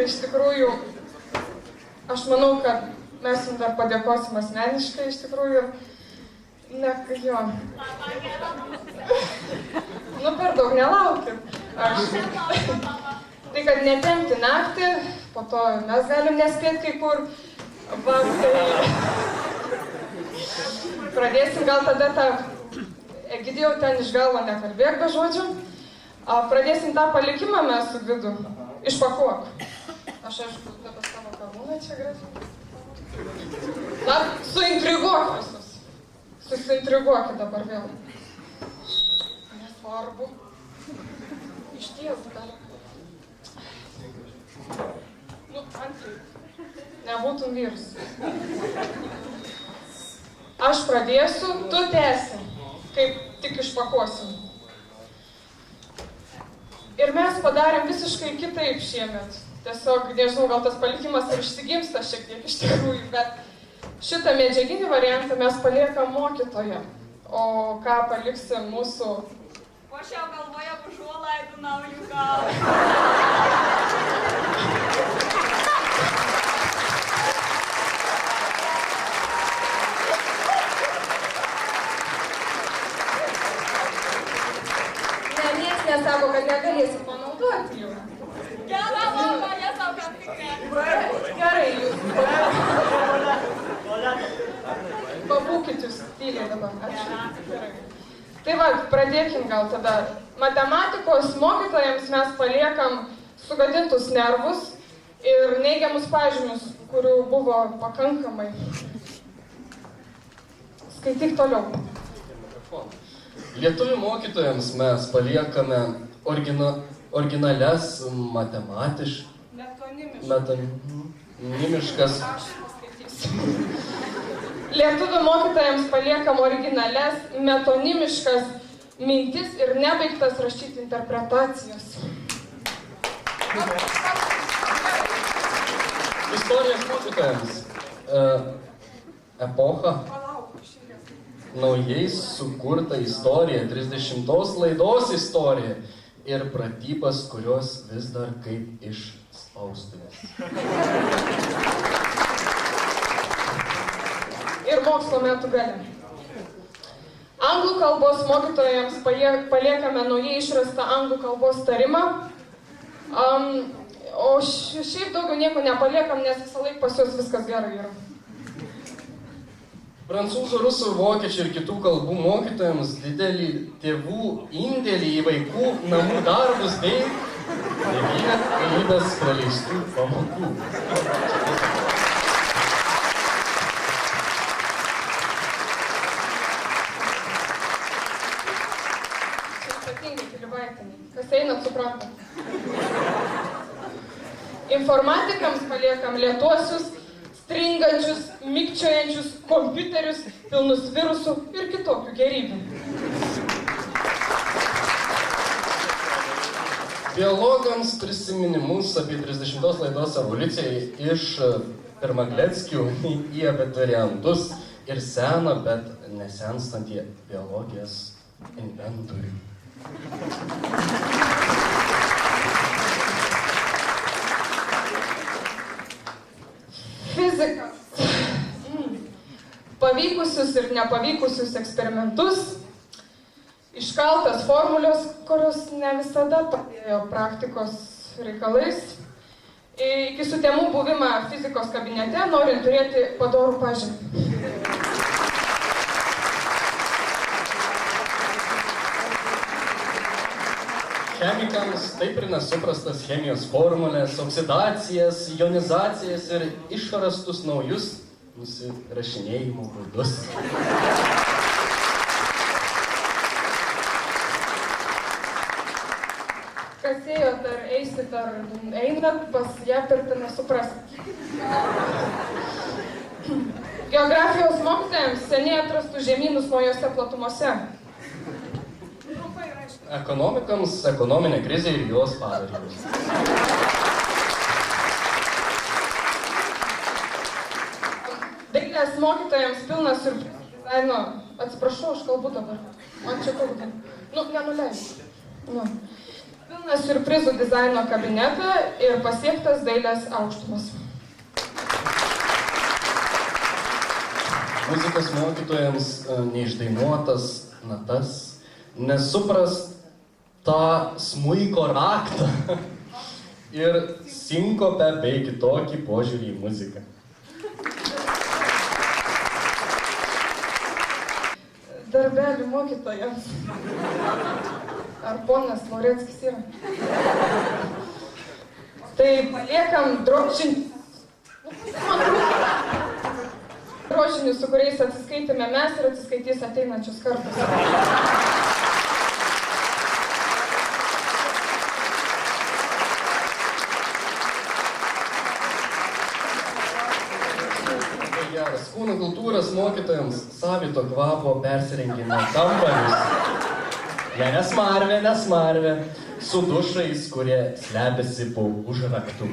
iš tikrųjų, aš manau, kad mes jums dar padėkosim asmeniškai, iš tikrųjų, ne, jo. Nu, per daug nelaukit. Tai, kad netempti naktį, po to mes galim nespėti kai kur. Va, tai... Pradėsim gal tada tą... Egidijau, ten iš galvo nekalbėk be žodžių. Pradėsim tą palikimą mes su Vidu. Išpakuok. Aš aišku, dabar savo karūną čia grėsiu. Na, suintriguok visus. Susintriguokit dabar vėl. Nesvarbu. Išties, gal. Nu, antrai. Nebūtum vyrus. Aš pradėsiu, tu tęsi. Kaip tik išpakuosim. Ir mes padarėm visiškai kitaip šiemet. Tiesiog, nežinau, gal tas palikimas ir išsigimsta šiek tiek iš tikrųjų, bet šitą medžiaginį variantą mes paliekam mokytoją. O ką paliksim mūsų... O aš jau galvoju, užuolaidų naujų gal. Nesako, kad negalėsim panaudoti jų. Gerą mama, nesau, kad tikrai. Gerai, jūs. Pabūkit jūs tyliai dabar. Ačiū. Tai va, pradėkim gal tada. Matematikos mokytojams mes paliekam sugadintus nervus ir neigiamus pažymius, kurių buvo pakankamai. Skaityk toliau. Lietuvių mokytojams mes paliekame originalias metonimiškas. Aš paskaitysiu. Lietuvių mokytojams paliekam originalias metonimiškas mintis ir nebaigtas rašyti interpretacijas. Istorijos mokytojams epocha. Naujai sukurta istorija, 30 laidos istorija ir pratybas, kurios vis dar kaip iš spaustuvės. Ir mokslo metų gale. Anglų kalbos mokytojams paliekame naujai išrastą anglų kalbos tarimą. O šiaip daugiau nieko nepaliekam, nes visą laiką pas juos viskas gerai yra. Prancūzų, rusų, vokiečių ir kitų kalbų mokytojams didelį tėvų indėlį į vaikų namų darbus bei galybės praleistų pamokų. Čia ypatingai keliuvaitiniai. Kas einat, suprantat. Informatikams paliekam lėtuosius, stringančius, mikčiojančius kompiuterius, pilnus virusų ir kitokių gėrybių. Biologams prisiminimus apie 30 laidos evoliuciją iš Pirmagleckių į abiturientus ir seną, bet nesenstantį biologijos inventorių. Fizikas. Pavykusius ir nepavykusius eksperimentus, iškaltas formulės, kurios ne visada padėjo praktikos reikalais, iki sutemų buvimą fizikos kabinete, norint turėti padorų pažymį. Chemikams taip ir nesuprastas chemijos formulės, oksidacijas, ionizacijas ir išrastus naujus nusirašinėjimo būdus. Kas ėjot, ar eisit, ar einat, pas ją pirtą nesuprasit. Geografijos mokytojams seniai atrastų žemynus naujose platumose. Ekonomikams ekonominė krizė ir jos padariniai. Dailės mokytojams pilnas siurprizų dizaino. Atsiprašau, aš kalbu dabar. Man čia kalbu. Nu, nenuleisiu. Nu. Pilnas siurprizų dizaino kabinetą ir pasiektas dailės aukštumas. Muzikos mokytojams neišdainuotas natas, nesuprast tą smuiko raktą ir sinkopę bei kitokį požiūrį į muziką. Darbelių mokytojams. Ar ponas Laureckis yra? Tai paliekam drožinius, su kuriais atsiskaitėme mes ir atsiskaitys ateinančius kartus. Geras. Kūno kultūros mokytojams savito kvapo persirengimo kambaris. Nesmarvė, su dušais, kurie slepiasi po užraktų.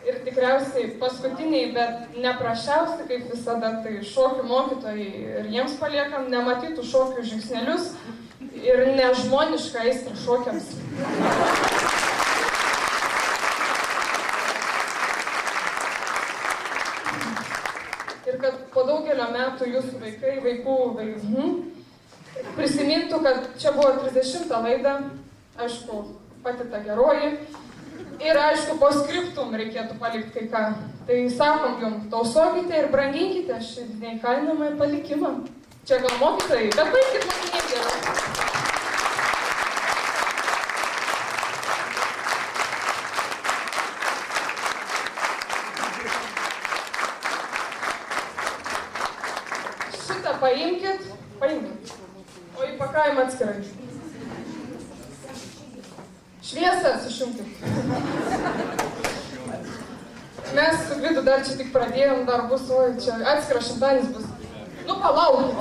Ir tikriausiai paskutiniai, bet neprašiausi, kaip visada, tai šokių mokytojai ir jiems paliekam nematytų šokių žingsnelius ir nežmonišką aistrą šokiams. Ir kad po daugelio metų jūsų vaikų prisimintų, kad čia buvo 30 laida, aišku, pati ta geroji, ir aišku, po skriptum reikėtų palikti kai ką. Tai sakom jums, tausokite ir branginkite šį neįkainojamą palikimą. Čia gal mokytojai, bet baikit mokiniai geriau. Šitą paimkit, o įpakavimą atskirai. Šviesas išjungkit. Mes su Vidu dar čia tik pradėjom, dar bus, oi, čia atskiras šimtanis bus. Nu, palaukit.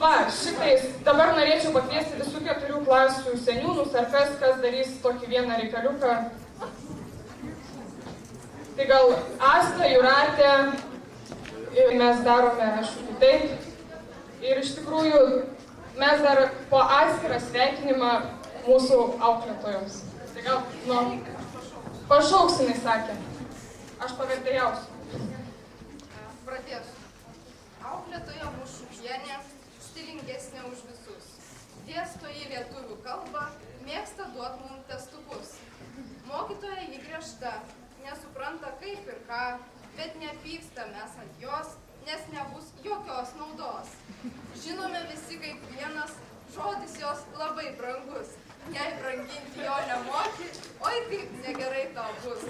Va, šitais, dabar norėčiau pakviesti visų 4 klasių seniūnus, ar kas darys tokį vieną reikaliuką. Tai gal Asta, Jūratė, mes darome, aišku, kitaip. Ir iš tikrųjų, mes dar po atskirą sveikinimą mūsų auklėtojams. Tai gal, pašauksinai sakė. Aš pavertėjausiu. Pradėsiu. Auklėtoja Mušukienė stilingesnė už visus. Dėsto į lietuvių kalbą, mėgsta duot mums testukus. Mokytoja ji griežta, nesupranta kaip ir ką, bet nepyksta mes ant jos, nes nebus jokios naudos. Žinome visi kaip vienas, žodis jos labai brangus. Jei branginti jo nemoki, oi kaip negerai tau bus.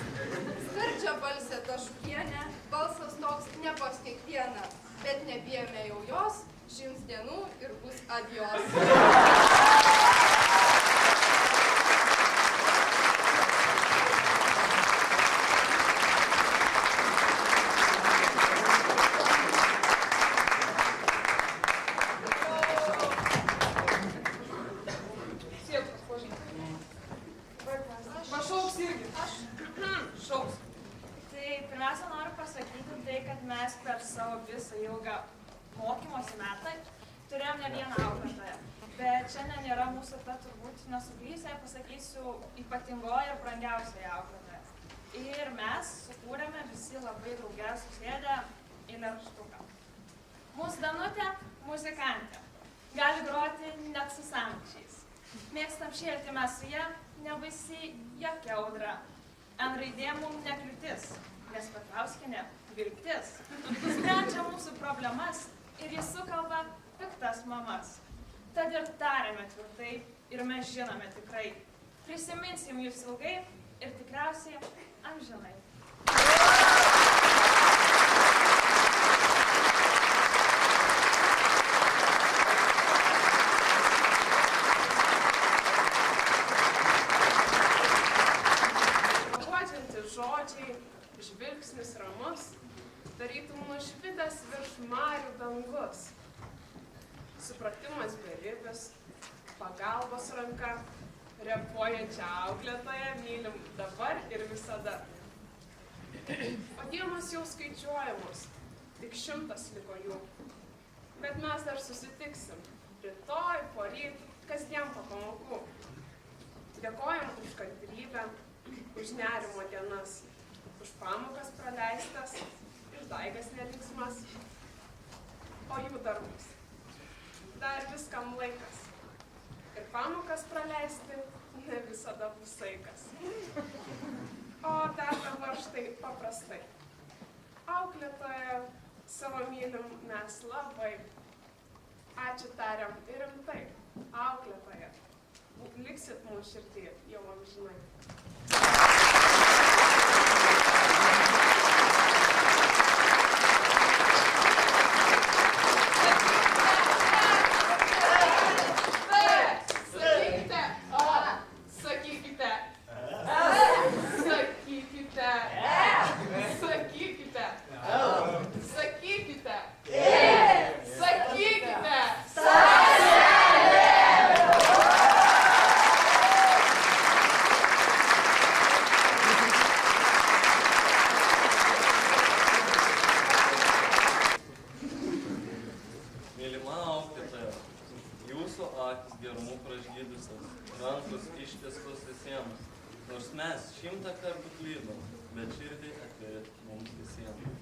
Skardžia balsė Tašukienė, balsas toks ne pas kiekvieną, bet nebijome jau jos, 100 dienų ir bus adios. Ilgą mokymosi metą turėjom ne vieną auklėtoją, bet šiandien yra mūsų ta turbūt nesuklysiai, pasakysiu, ypatingoji ir brangiausiai auklėtoja. Ir mes sukūrėme visi labai drauge susėdę eilėraštuką. Mūsų Danutė muzikantė, gali groti net su samčiais. Mėgstam šėlti mes su ja, nebaisi jokia audra. N raidė mum nekliūtis, nes Petrauskienė viltis. Sprendžia mūsų problemas ir jis sukalba piktas mamas. Tad ir tarėme tvirtai ir mes žinome tikrai. Prisiminsim jūs ilgai ir tikriausiai amžinai. Paguodžianti žodžiai, žvilgsnis ramus, tarytum nušvitęs virš marių dangus. Supratimas beribis, pagalbos ranka, repuojančią auklėtoją mylim dabar ir visada. O dienos jau skaičiuojamos, tik 100 liko jų. Bet mes dar susitiksim, rytoj, poryt, kasdien po pamokų. Dėkojam už kantrybę, už nerimo dienas, už pamokas praleistas, išdaigas nelinksmas, o jų darbus. Dar viskam laikas. Ir pamokas praleisti ne visada bus saikas. O dar dabar štai paprastai. Auklėtoją savo mylim mes labai. Ačiū tariam ir rimtai. Auklėtoja, liksit mūsų širdį jau amžinai. Rankos ištiestos visiems, nors mes 100 kartų klydom, bet širdį atverit mums visiems.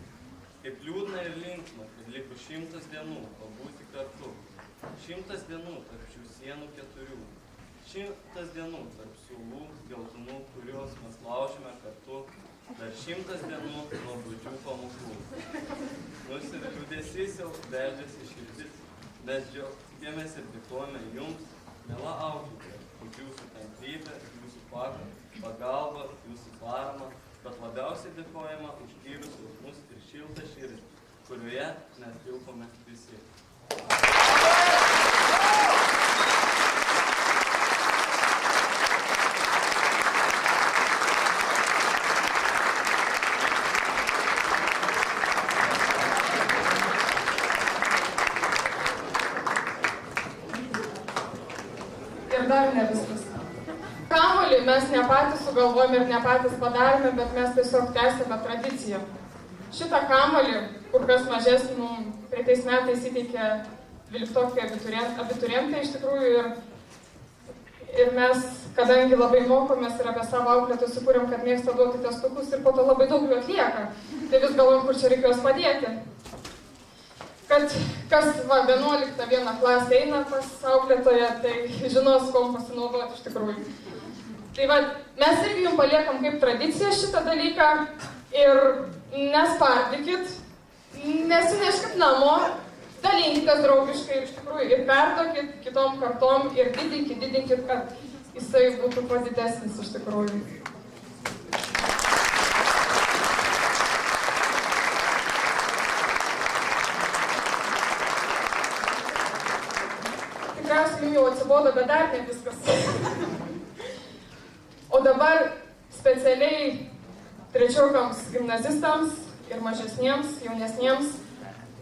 Kaip liūdna ir linksma, kad liko 100 dienų pabūti kartu. 100 dienų tarp šių sienų 4. 100 dienų tarp siūlų geltonų, kuriuos mes laužėme kartu. Dar 100 dienų nuo būdžių pamokų. Nors ir liūdesys jau beldžiasi širdis, bet džiaugiamės ir dėkojame jums, miela auklėtoja, už jūsų kantrybę, jūsų pagalbą, jūsų paramą, bet labiausiai dėkojama už gyvus jausmus ir šiltą širdį, kurioje mes tilpome visi. Dar ne viskas. Kamuolį mes ne patys sugalvojame ir ne patys padarėme, bet mes tiesiog tęsėme tradiciją. Šitą kamuolį, kur kas mažesnį, praeitais metais įteikė 12 abiturientai iš tikrųjų ir mes, kadangi labai mokomės ir apie savo auklėtojus sukūrėm, kad mėgsta duoti testukus ir po to labai daug jų atlieka, tai vis galvojam, kur čia reikia juos padėti. Kad kas 11 vieną klasę eina pas auklėtoją, tai žinos, kuom pasinaudoti iš tikrųjų. Tai mes irgi jums paliekam kaip tradiciją šitą dalyką ir nespardykit, nesineškit namo, dalinkitės draugiškai iš tikrųjų ir perduokit kitom kartom ir didinkit, kad jisai būtų kuo didesnis iš tikrųjų. Tikriausiai jau atsibodo, bet dar ne viskas. O dabar specialiai trečiokams gimnazistams ir mažesniems, jaunesniems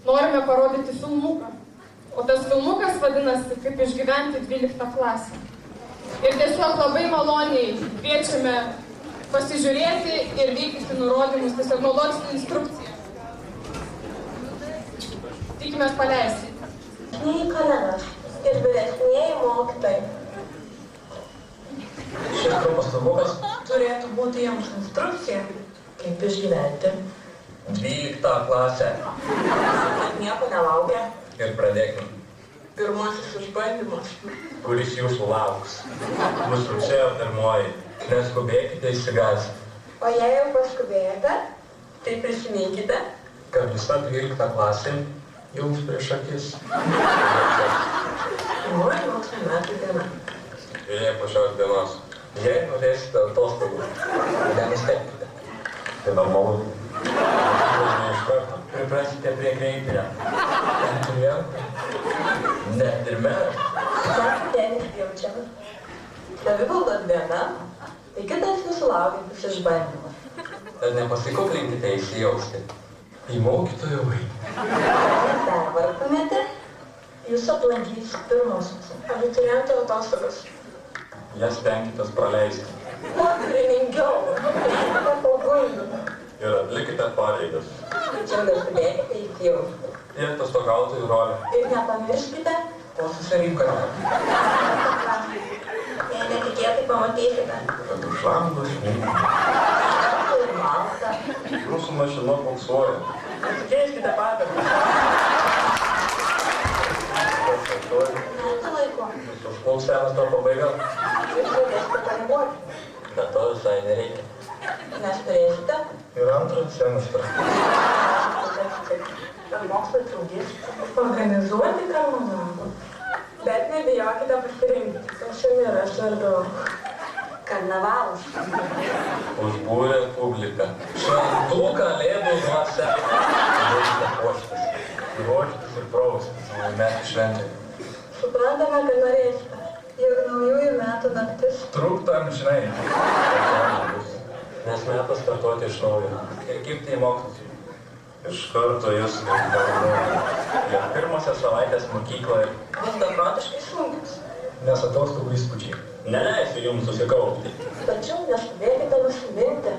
norime parodyti filmuką. O tas filmukas vadinasi, kaip išgyventi 12 klasę. Ir tiesiog labai maloniai kviečiame pasižiūrėti ir vykdyti nurodymus, tiesiog naudoti instrukciją. Tikimės paleisti. Kalenas ir vyresnieji mokytojai. Šis trumpas filmukas turėtų būti jums instrukcija, kaip išgyventi 12 klasę. Nieko nelaukia. Ir pradėkime. Pirmasis išbandymas. Kuris jūsų lauks. Bus rugsėjo 1. Neskubėkite išsigąsti. O jei jau paskubėjote, tai prisiminkite, Kad visa 12 klasė jums prieš akis. Pirmoji mokslo metų diena. Ir po šios dienos. Jei norėsite atostogų, nenustebkite. Tai normalu. Ne iš karto. Priprasite prie greitinio. Ten klientai. Net ir meras. Ten išjaučiame. Savivaldos diena, tai kitas jūsų laukiantis išbandymas. Tad nepasikuklinkite įsijausti į mokytojo vaidmenį. Jei pervargtumėte, jūs aplankys pirmosios abiturientų atostogas. Jas stenkitės praleisti. Kuo turiningiau, nepagundų. Ir atlikti laidas. Tačiau neskubėkite įsijausti. Ir atostogautojų rolė. Ir nepamirškite, O su savikaina. jei netikėtai pamatysite. Kad užlamdo šmėgį. Ir balsą. Jūsų mašina boksuoja. Keiskite patirtį. Metų laiko. Užpuls senas to pabaiga. Jūs galėsite pareigoti, Bet to visai nereikia. nes turėsite. Ir antrą semestrą. Kad mokslo trukdys organizuoti karnavalą. Bet nebijokite pasirinkti, kas jums yra svarbiau. Karnavalas. Užbūrė publiką. Šventų kalėdų dvasia. Reikia puoštis. Ruoštis ir praustis. Metų šventė. Suprantame, kad norėsite. Juk naujųjų metų naktis. Trukta amžinai. Nes metas startuoti iš naujo. Ir kibti į mokslus. Iš karto jūs galvoju. Ir pirmosios savaitės mokykloje. Vis beprotiškai sunkus. Nes atostogų įspūdžiai. Neleisiu jums susikaupti. Tačiau neskubėkite nusiminti.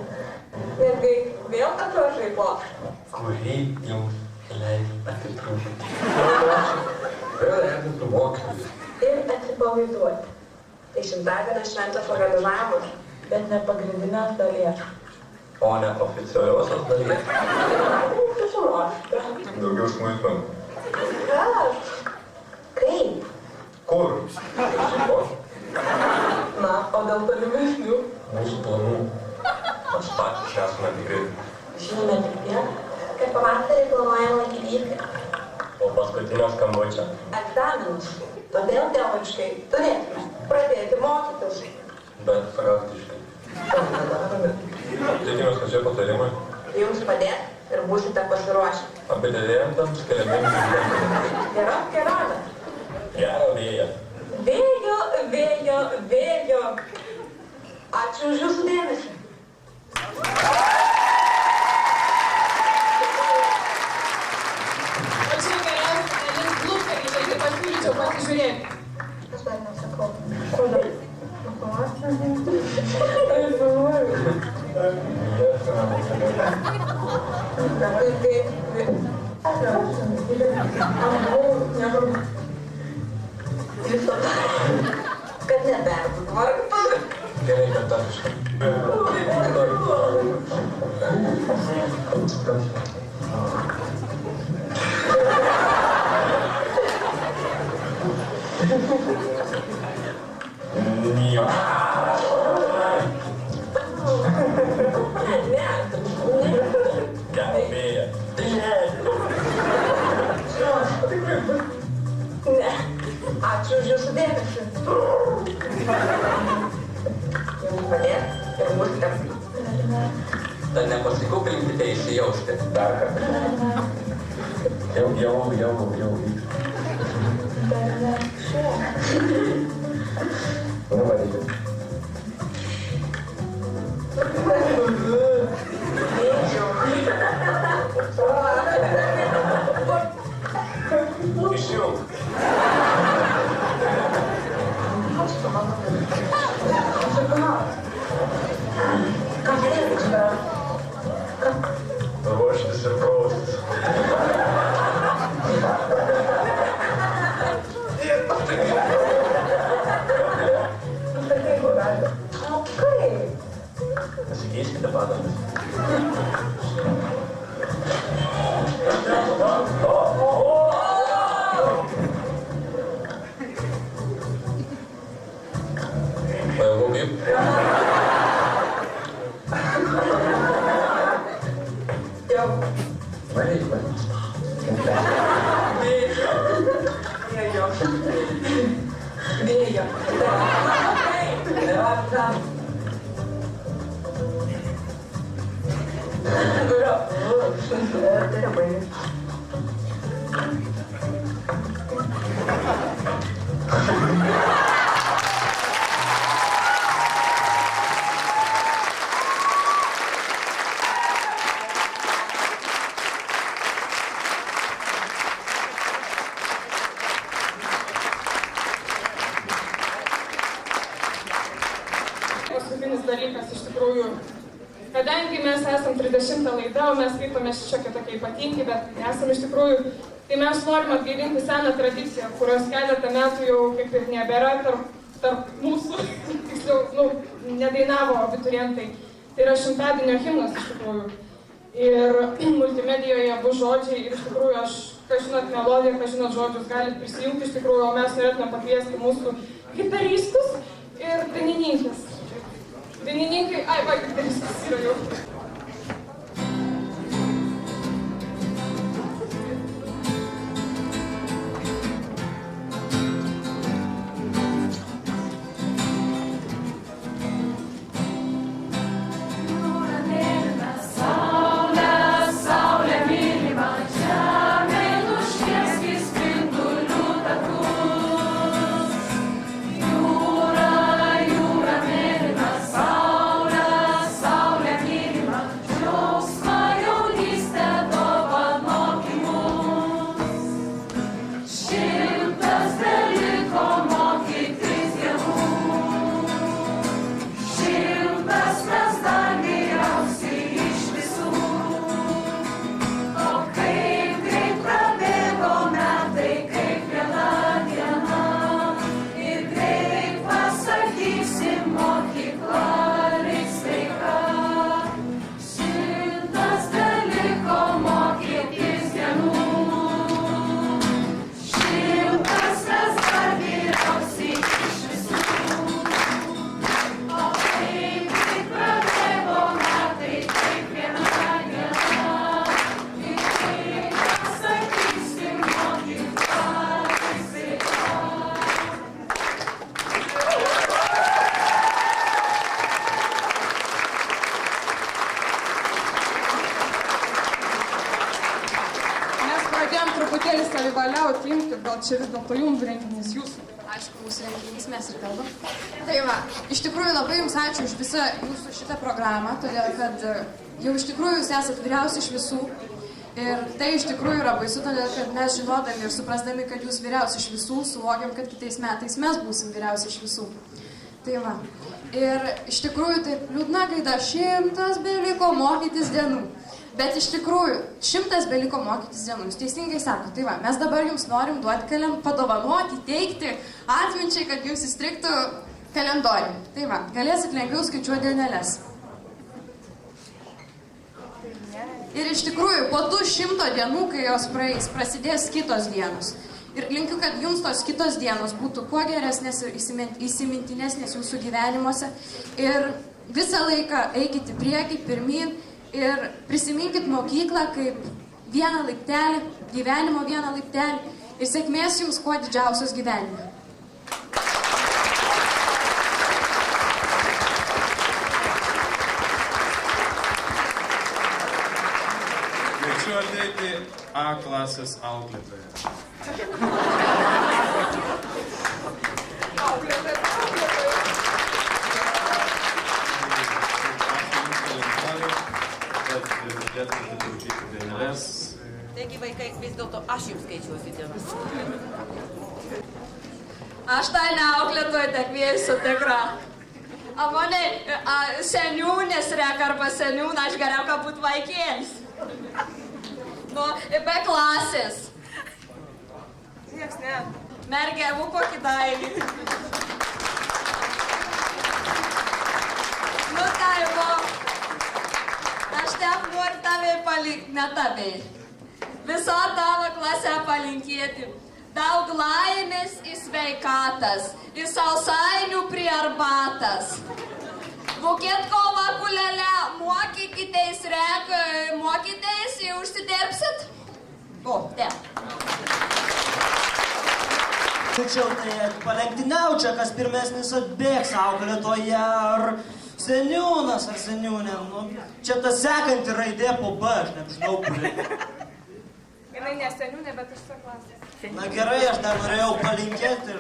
Netgi vėl atvažiai plokštą. Kurį jums leidžiu atitrūkti. Vėl erzintų mokytojus. Ir atsipalaiduoti. Tai šimtadienio šventės organizavimas, bet ne pagrindinės dalies. O ne oficialiosios dalies. Susiruošite. Daugiau smulkmenų. Kas? Kaip? Kur? Ko? Na, o dėl tolimesnių? Mūsų planų. Mes patys esame tikri. Žinome tik tiek, kad pavasarį planuojame lankyti įskaitą. O paskutinio skambučio. Egzaminus. Todėl teoriškai turėtume pradėti mokytis. Bet praktiškai. Tikimės, kad šie patarimai Jums padės ir būsite pasiruošę. abiturientams keliami gyvenimai. Geros kelionės. Gerą vėją. Vėjo, vėjo, vėjo. Ačiū už Jūsų dėmesį. O čia geriausia dalis blūktelį, tai pasiūlyčiau pasižiūrėti. Aš dar nesakau. Kodėl? Kad neberbūtų vargtų. Gerai, kad tapiškai. Gerą vėją. Ne. Ačiū už Jūsų dėmesį. Jums padės ir būsite. Tad nepasikūpinkite įsijausti. Dar kartą. Jau. Nu, varykit. Išjung. Ruoštis ir praustis. Pasikeiskite padangas. Pajėgų kaip? Jau. Varyk. Vėjo. Paskutinis dalykas iš tikrųjų, kadangi mes esam 30 laida, o mes skaitome šiokie tokie ypatingi, bet nesame iš tikrųjų. Tai mes norim atgaivinti seną tradiciją, kurios keletą metų jau kaip ir nebėra tarp mūsų, tiksliau, nedainavo abiturientai. Tai yra šimtadienio himnas iš tikrųjų. Ir multimedijoje bus žodžiai ir iš tikrųjų aš, ką žinot melodiją, ką žinot žodžius, galit prisijungti iš tikrųjų, o mes norėtume pakviesti mūsų gitaristus ir dainininkės. Dainininkai, gitaristas yra jau. Gal čia vis dėlto jums renginys jūsų? Aišku, mūsų renginys mes ir kalbam. Tai va, iš tikrųjų labai jums ačiū už visą jūsų šitą programą, todėl kad jau iš tikrųjų jūs esat vyriausi iš visų. Ir tai iš tikrųjų yra baisu, todėl kad mes žinodami ir suprasdami, kad jūs vyriausi iš visų, suvokiam, kad kitais metais mes būsim vyriausi iš visų. Tai va. Ir iš tikrųjų taip liūdna gaida, 100 beliko mokytis dienų. Bet iš tikrųjų, 100 beliko mokytis dienų, jūs teisingai sako, tai va, mes dabar jums norim duoti padovanoti, teikti atminčiai, kad jums įstrigtų kalendorių. Tai va, galėsit lengviau skaičiuoti dieneles. Ir iš tikrųjų, po tų 100 dienų, kai jos praeis, prasidės kitos dienos. Ir linkiu, kad jums tos kitos dienos būtų kuo geresnės ir įsimintinesnės jūsų gyvenimuose. Ir visą laiką eikit į priekį, pirmyn. Ir prisiminkit mokyklą kaip vieną laiptelį, gyvenimo vieną laiptelį ir sėkmės jums kuo didžiausios gyvenime. Kviečiu ateiti A klasės auklėtoją. Taigi, vaikai, vis dėlto aš jums skaičiuosiu dienas. Aš tai neauklėtoju, te kviesiu tikrą. A mane seniūnės reka arba seniūna, aš geriau, kad būt vaikėlis. Nu, be klasės. Nieks ne. Mergė, būk kokį dailį. Nu, tai buvo. Aš taip noriu tave palikti, ne tave. Viso tavo klasę palinkėti. Daug laimės į sveikatas, į sausainių prie arbatas. Būkit kova kulelę, mokykitės rek, mokykitės ir užsidirbsit? O, te. Tačiau tai palenktyniau čia, kas pirmesnis atbėgs, auklėtoje ar seniūnas ar seniūnė. Nu, čia ta sekanti raidė po B, aš nežinau, kuri. Jinai ne seniūnė, bet iš klasės. Na gerai, aš dar norėjau palinkėti ir...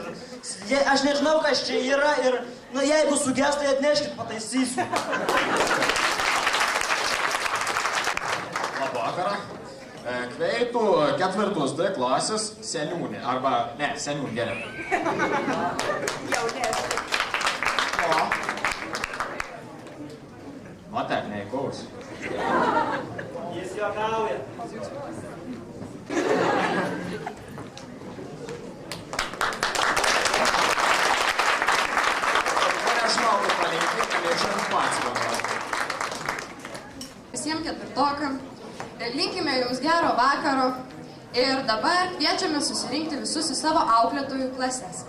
Aš nežinau, kas čia yra ir... Nu, jeigu suges, tai atneškit, pataisysiu. Labą vakarą. Kveitų 4 D klasės seniūnė. Arba, ne, seniūnė geriau. O. O, tak, neįkaus. Jis juokauja. Visiems ketvirtokam. Linkime jums gero vakaro ir dabar kviečiame susirinkti visus į savo auklėtojų klases.